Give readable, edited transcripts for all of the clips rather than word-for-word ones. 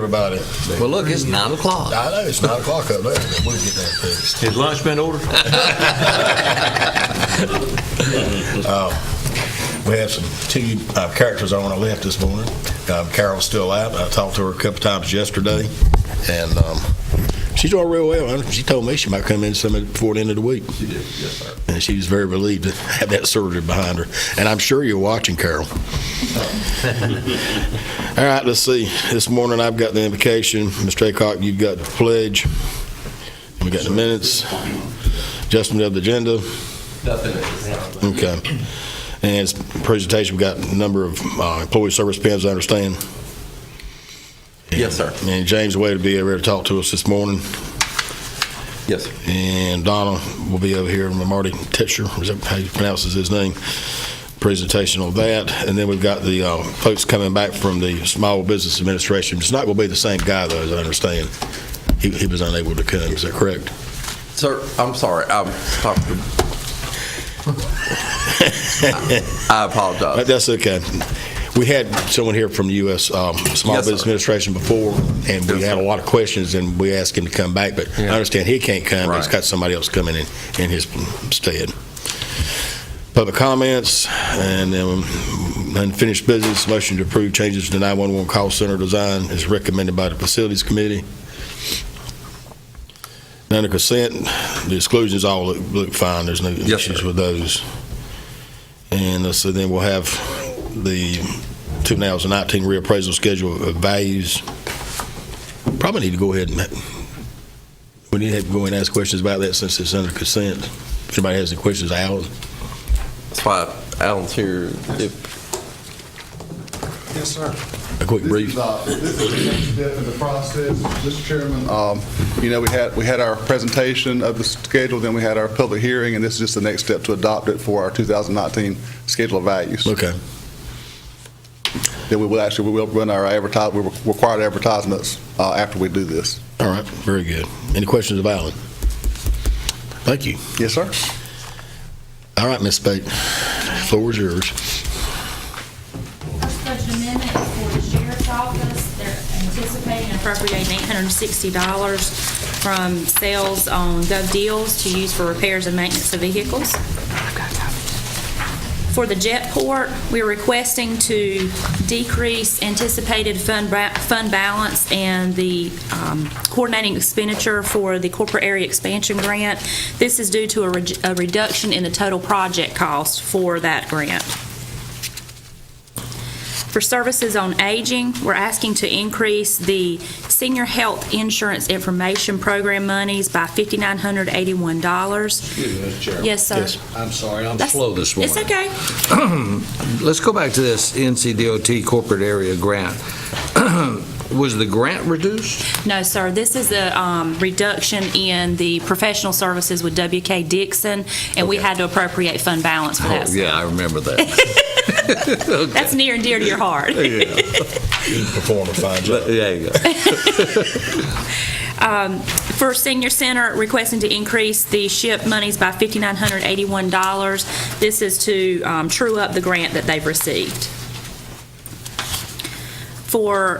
everybody. Well, look, it's 9 o'clock. I know, it's 9 o'clock up there. We'll get that fixed. Has lunch been ordered? We have some two characters on our left this morning. Carol's still out. I talked to her a couple times yesterday, and she's doing real well. She told me she might come in some before the end of the week. She did, yes, sir. And she was very relieved to have that surgery behind her. And I'm sure you're watching, Carol. All right, let's see. This morning I've got the invocation. Mr. Aycock, you've got the pledge. We got the minutes. Adjustment of the agenda. Okay. And it's presentation, we've got a number of employee service pins, I understand. Yes, sir. And James Wade will be over to talk to us this morning. Yes, sir. And Donna will be over here, Marty Tetcher, is that how he pronounces his name? Presentation on that. And then we've got the folks coming back from the Small Business Administration. It's not going to be the same guy, though, as I understand. He was unable to come. Is that correct? Sir, I'm sorry. I'm talking to... I apologize. That's okay. We had someone here from the U.S. Small Yes, Business sir. Administration before, and we Yes, had a sir. lot of questions, and we asked him to come back, but I understand he can't come. But he's Right. got somebody else coming in his stead. Public comments, and then unfinished business, motion to approve changes to 911 call center design is recommended by the Facilities Committee. Under consent, the exclusions all look fine. There's no issues with those. And so then we'll have the 2019 reappraisal schedule of values. Probably need to go ahead and we need to have to go and ask questions about that since it's under consent. If anybody has any questions, Alan. That's why Alan's here. Yes, sir. A quick brief. This is the next step in the process, Mr. Chairman. We had our presentation of the schedule, then we had our public hearing, and this is just the next step to adopt it for our 2019 schedule of values. Okay. Then we will run our required advertisements after we do this. All right. Very good. Any questions of Alan? Thank you. Yes, sir. All right, Ms. Spate. Floor is yours. First budget amendment is for the sheriff's office. They're anticipating appropriating $860 from sales on GovDeals to use for repairs and maintenance of vehicles. For the Jetport, we're requesting to decrease anticipated fund balance and the coordinating expenditure for the corporate area expansion grant. This is due to a reduction in the total project cost for that grant. For services on aging, we're asking to increase the Senior Health Insurance Information Program monies by $5,981. Excuse me, Mr. Chairman. Yes, sir. Yes. I'm sorry, I'm That's- slow this morning. It's okay. Let's go back to this NCDOT corporate area grant. Was the grant reduced? No, sir. This is a reduction in the professional services with WK Dixon, and we had to appropriate fund balance for that. Oh, yeah, I remember that. That's near and dear to your heart. You perform a fine job. There you go. For Senior Center, requesting to increase the SHIP monies by $5,981. This is to true up the grant that they've received. For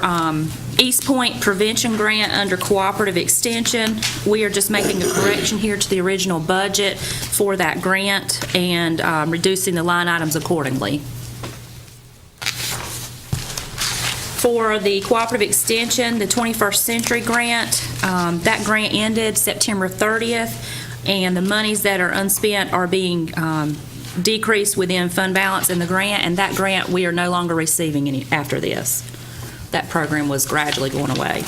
East Point Prevention Grant under Cooperative Extension, we are just making a correction here to the original budget for that grant and reducing the line items accordingly. For the Cooperative Extension, the 21st Century Grant, that grant ended September 30th, and the monies that are unspent are being decreased within fund balance in the grant, and that grant we are no longer receiving any after this. That program was gradually going away.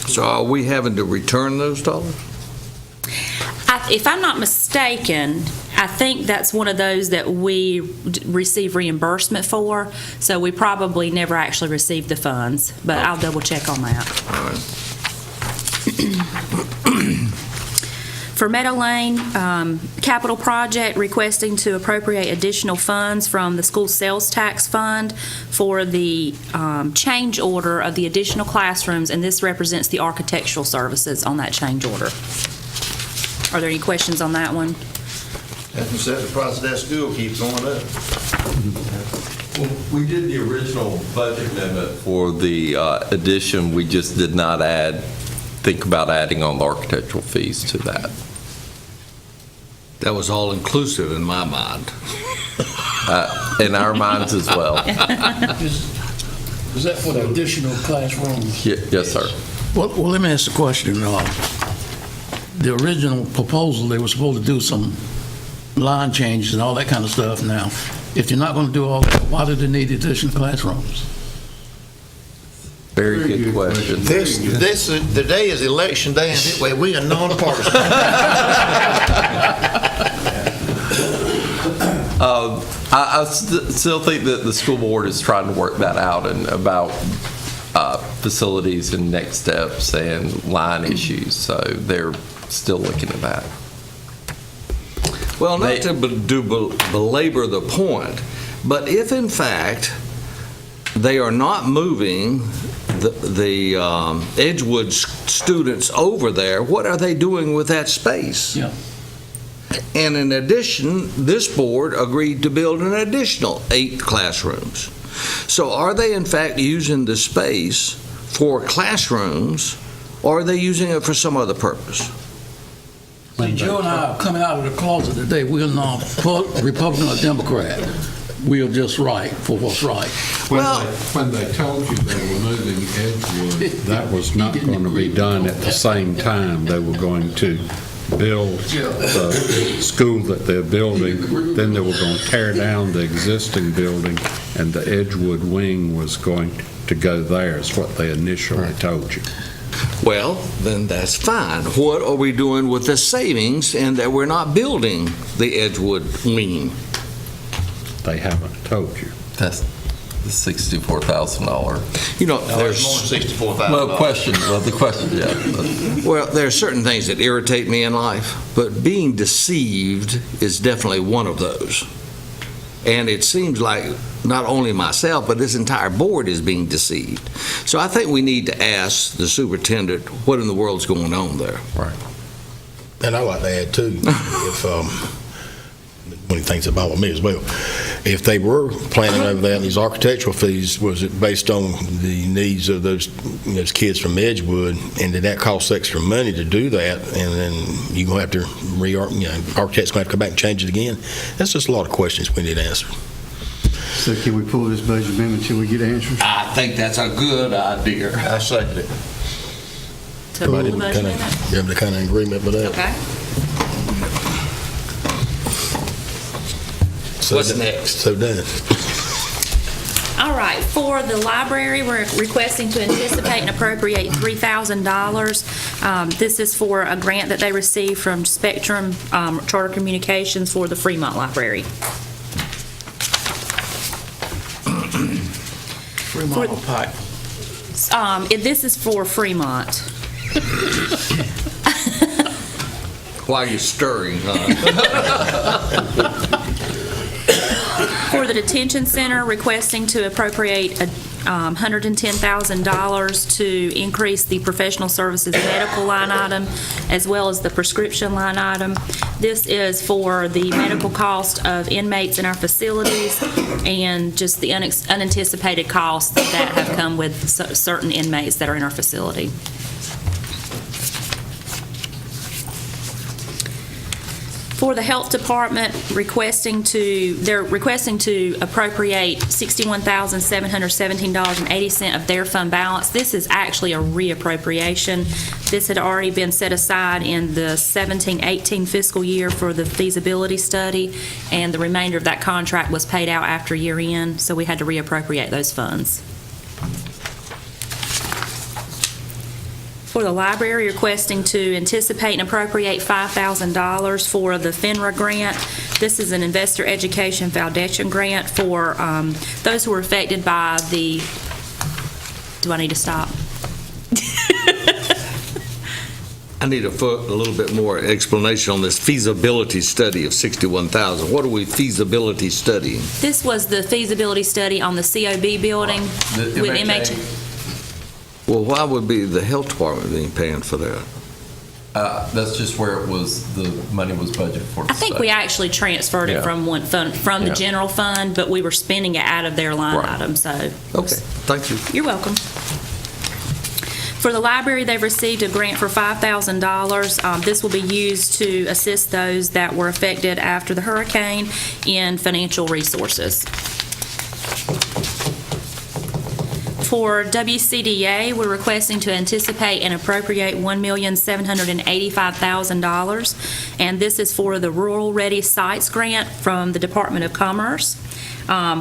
So are we having to return those dollars? If I'm not mistaken, I think that's one of those that we receive reimbursement for, so we probably never actually received the funds, but I'll double check on that. All right. For Meadow Lane capital project, requesting to appropriate additional funds from the school sales tax fund for the change order of the additional classrooms, and this represents the architectural services on that change order. Are there any questions on that one? As you said, the price of that school keeps going up. We did the original budget amendment for the addition. We just did not think about adding on the architectural fees to that. That was all inclusive in my mind. In our minds as well. Is that for the additional classrooms? Yes, sir. Well, let me ask the question. The original proposal, they were supposed to do some line changes and all that kind of stuff. Now, if you're not going to do all that, why do they need additional classrooms? Very good question. Today is election day, and this way we are nonpartisan. I still think that the school board is trying to work that out and about facilities and next steps and line issues. So they're still looking at that. Well, not to belabor the point, but if in fact they are not moving the Edgewood students over there, what are they doing with that space? Yeah. And in addition, this board agreed to build an additional 8 classrooms. So are they in fact using the space for classrooms, or are they using it for some other purpose? See, Joe and I are coming out of the closet today. We're not Republican or Democrat. We are just right for what's right. When they told you they were moving Edgewood, that was not going to be done at the same time. They were going to build the school that they're building, then they were going to tear down the existing building, and the Edgewood wing was going to go there, is what they initially told you. Well, then that's fine. What are we doing with the savings and that we're not building the Edgewood wing? They haven't told you. That's the $64,000. You know, There's more than $64,000. Well, the question, yeah. Well, there are certain things that irritate me in life, but being deceived is definitely one of those. And it seems like not only myself, but this entire board is being deceived. So I think we need to ask the superintendent what in the world's going on there. Right. And I'd like to add too, if, one of the things that bother me as well, if they were planning over that, and these architectural fees, was it based on the needs of those kids from Edgewood, and did that cost extra money to do that, and then you're going to have to architects going to have to come back and change it again? That's just a lot of questions we need answered. So can we pull this budget amendment until we get answers? I think that's a good idea. I second it. To pull the budget amendment? You have the kind of agreement with that? Okay. So What's next? So done. All right, for the library, we're requesting to anticipate and appropriate $3,000. This is for a grant that they received from Spectrum Charter Communications for the Fremont Library. Fremont or Pike? This is for Fremont. While you're stirring, For the detention center, requesting to appropriate $110,000 to increase the professional services medical line item as well as the prescription line item. This is for the medical cost of inmates in our facilities and just the unanticipated costs that have come with certain inmates that are in our facility. For the health department, they're requesting to appropriate $61,717.80 of their fund balance. This is actually a reappropriation. This had already been set aside in the 17-18 fiscal year for the feasibility study, and the remainder of that contract was paid out after year end, so we had to reappropriate those funds. For the library, requesting to anticipate and appropriate $5,000 for the FINRA grant. This is an Investor Education Foundation grant for those who were affected by the, do I need to stop? I need a little bit more explanation on this feasibility study of $61,000. What are we feasibility studying? This was the feasibility study on the COB building with MHA. Well, why would be the health department being paying for that? That's just where it was, the money was budgeted for. I think we actually transferred it Yeah. from one fund, from the Yeah. general fund, but we were spending it out of their line Right. item, so. Okay, thank you. You're welcome. For the library, they've received a grant for $5,000. This will be used to assist those that were affected after the hurricane in financial resources. For WCDA, we're requesting to anticipate and appropriate $1,785,000, and this is for the Rural Ready Sites Grant from the Department of Commerce.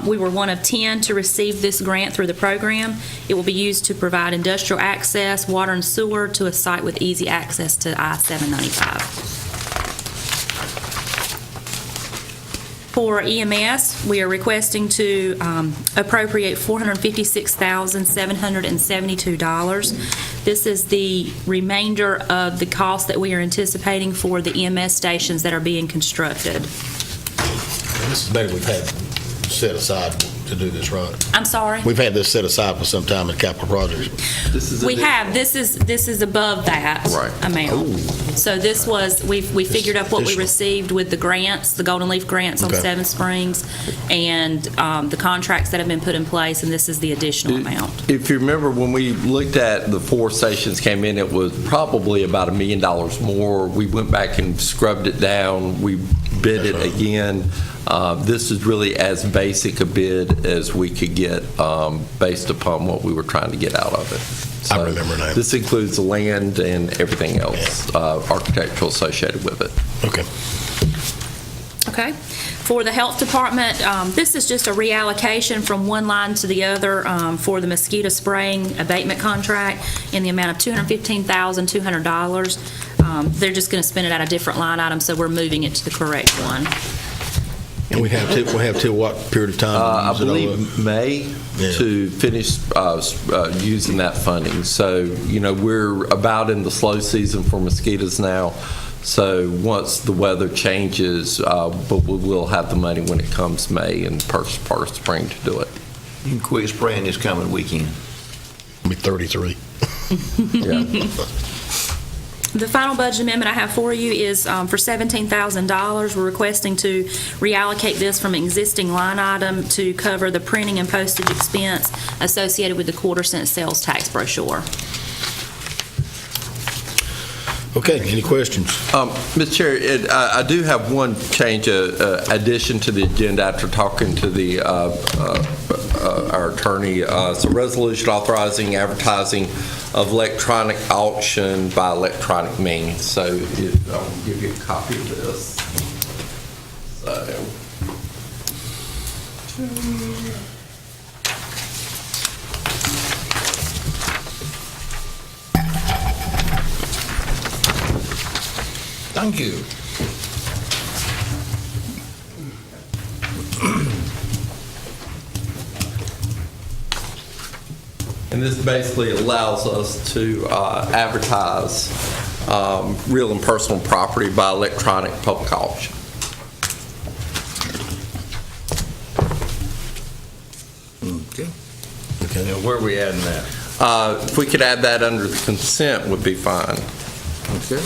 We were one of 10 to receive this grant through the program. It will be used to provide industrial access, water and sewer to a site with easy access to I-795. For EMS, we are requesting to appropriate $456,772. This is the remainder of the cost that we are anticipating for the EMS stations that are being constructed. This is money we've had set aside to do this, right? I'm sorry? We've had this set aside for some time in capital projects. This is We have, this is above that Right. amount. So this was, we figured up what we additional. received with the grants, the Golden Leaf grants on Okay. Seven Springs, and the contracts that have been put in place, and this is the additional amount. If you remember, when we looked at the 4 stations came in, it was probably about $1 million more. We went back and scrubbed it down. We bid it again. This is really as basic a bid as we could get based upon what we were trying to get out of it. I So remember now. This includes the land and everything else, architectural associated with it. Okay. Okay. For the health department, this is just a reallocation from one line to the other for the mosquito spraying abatement contract in the amount of $215,200. They're just going to spend it out of different line items, so we're moving it to the correct one. And we have till what period of time? I to use it all up? believe May Yeah. to finish using that funding. So, we're about in the slow season for mosquitoes now. So once the weather changes, but we will have the money when it comes May and first part of spring to do it. You can quit spraying this coming weekend. Be 33. Yeah. The final budget amendment I have for you is for $17,000. We're requesting to reallocate this from an existing line item to cover the printing and postage expense associated with the quarter-cent sales tax brochure. Okay, any questions? Mr. Chair, I do have one change, addition to the agenda after talking to our attorney. It's a resolution authorizing advertising of electronic auction by electronic means. So I'll give you a copy of this. Thank you. And this basically allows us to advertise real and personal property by electronic public auction. Okay. Okay. Now, where are we adding that? If we could add that under the consent would be fine. Okay.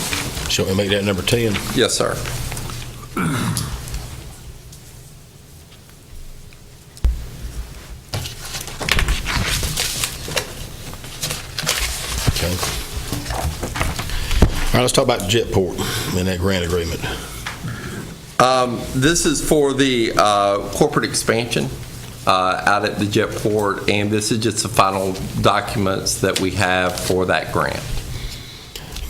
Shall we make that number 10? Yes, sir. Okay. All right, let's talk about Jetport and that grant agreement. This is for the corporate expansion out at the Jetport, and this is just the final documents that we have for that grant.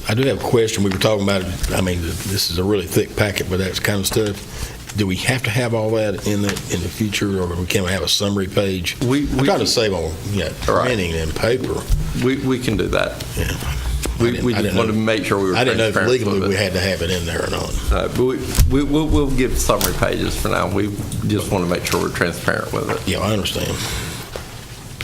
I do have a question. We were talking about, this is a really thick packet, but that kind of stuff. Do we have to have all that in the future, or can we have a summary page? We I'm trying can- to save on printing and paper. We can do that. Yeah. We I just didn't wanted to know- make sure we were I didn't know if transparent legally with we it. had to have it in there or not. But we'll give summary pages for now. We just want to make sure we're transparent with it. Yeah, I understand.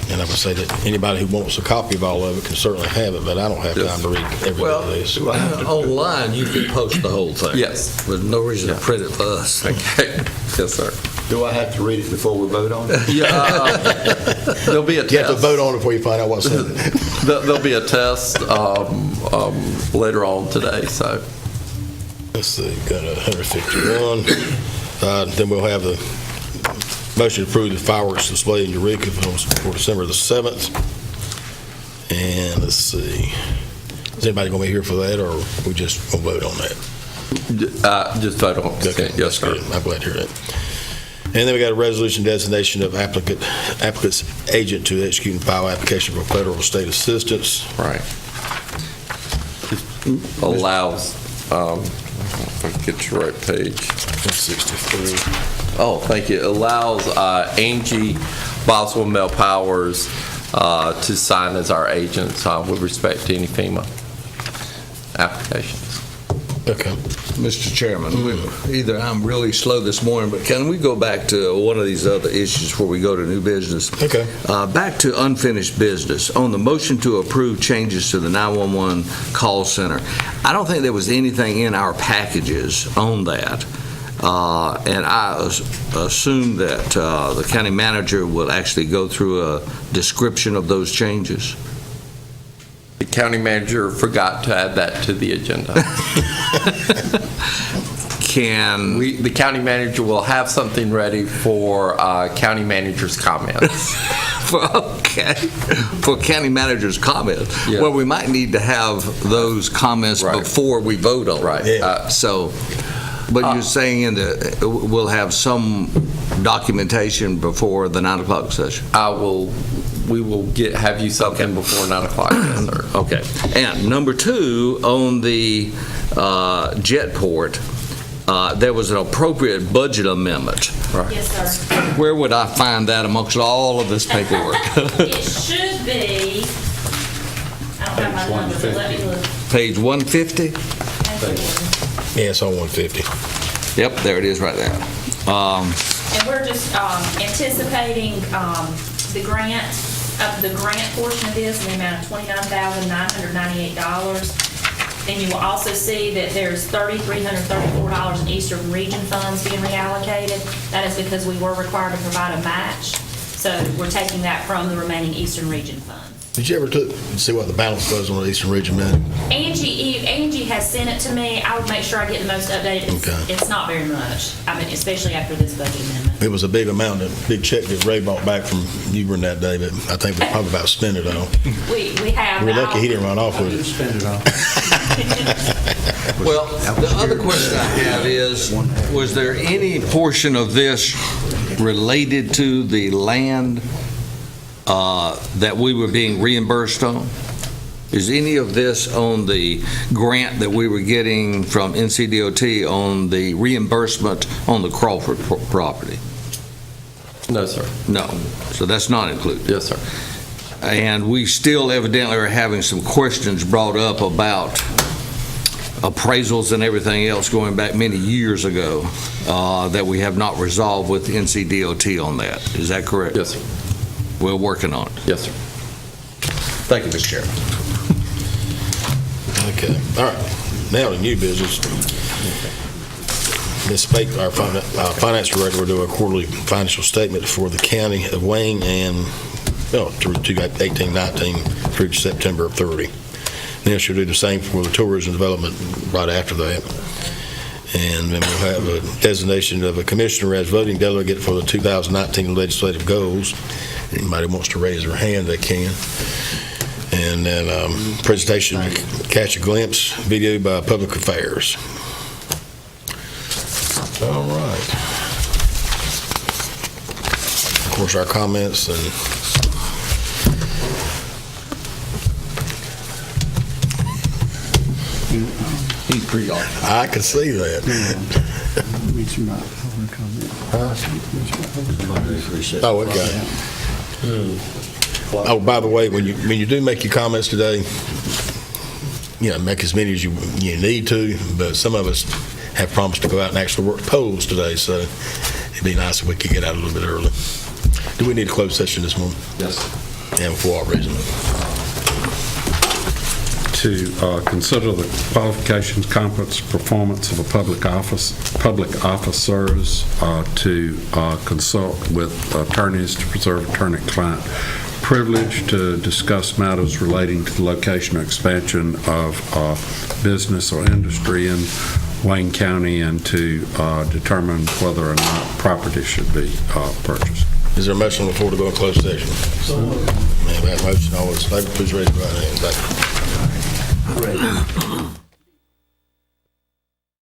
And I would say that anybody who wants a copy of all of it can certainly have it, but I don't have Yes. time to read every bit Well, of this. online, you can post the whole thing. Yes. There's no reason to Yeah. print it for us. Okay. Yes, sir. Do I have to read it before we vote on it? Yeah, there'll be a You have to test. vote on it before you find out what's in it. There'll be a test later on today, so. Let's see, got 151. Then we'll have the motion to approve the fireworks display in Eureka for December the 7th. And let's see, is anybody going to be here for that, or we just will vote on that? Just vote on it. Okay, Yes, that's sir. good. I'm glad to hear that. And then we got a resolution designation of applicant's agent to execute and file application for federal or state assistance. Right. Allows, if I get your right page. 163. Oh, thank you. Allows Angie Boswell Mel Powers to sign as our agent with respect to any FEMA applications. Okay. Mr. Chairman, either I'm really slow this morning, but can we go back to one of these other issues before we go to new business? Okay. Back to unfinished business. On the motion to approve changes to the 911 call center, I don't think there was anything in our packages on that. And I assume that the county manager will actually go through a description of those changes. The county manager forgot to add that to the agenda. The county manager will have something ready for county manager's comments. For county manager's comments. Yeah. Well, we might need to have those comments Right. before we vote on it. Right. Yeah. But you're saying we'll have some documentation before the 9 o'clock session? We will have you something before 9 o'clock, yes, sir. Okay. And number 2, on the Jetport, there was an appropriate budget amendment. Yes, sir. Where would I find that amongst all of this paperwork? It should be, I don't have my number, but let me look. Page 150? Yeah, it's on 150. Yep, there it is right there. And we're just anticipating the grant portion of this in the amount of $29,998. And you will also see that there's $3,334 in Eastern Region funds being reallocated. That is because we were required to provide a match. So we're taking that from the remaining Eastern Region funds. Did you ever see what the balance was on the Eastern Region, man? Angie has sent it to me. I would make sure I get the most updated. Okay. It's not very much. I mean, especially after this budget amendment. It was a big amount, a big check that Ray brought back from Newbern that day, but I think we probably about spent it all. We have. We're lucky he didn't run off with it. Spend it all. Well, the other question I have is, was there any portion of this related to the land that we were being reimbursed on? Is any of this on the grant that we were getting from NCDOT on the reimbursement on the Crawford property? No, sir. No, so that's not included. Yes, sir. And we still evidently are having some questions brought up about appraisals and everything else going back many years ago that we have not resolved with NCDOT on that. Is that correct? Yes, sir. We're working on it. Yes, sir. Thank you, Mr. Chairman. Okay, all right. Now the new business. Ms. Spake, our finance director, will do a quarterly financial statement for the county of Wayne and, through 2018-19 through September 30. Then she'll do the same for the tourism development right after that. And then we'll have a designation of a commissioner as voting delegate for the 2019 legislative goals. Anybody wants to raise their hand, they can. And then presentation, catch a glimpse, video by Public Affairs. All right. Of course, our comments and He's pretty awesome. I can see that. Mr. Mike, I want to comment. Oh, okay. Oh, by the way, when you do make your comments today, make as many as you need to, but some of us have promised to go out and actually work polls today, so it'd be nice if we could get out a little bit early. Do we need a closed session this morning? Yes. Yeah, for what reason? to consider the qualifications, competence, performance of a public officers, to consult with attorneys to preserve attorney-client privilege, to discuss matters relating to the location or expansion of business or industry in Wayne County, and to determine whether or not property should be purchased. Is there a motion before to go in closed session? May I have a motion? All those in favor, please raise your right hand. Thank you.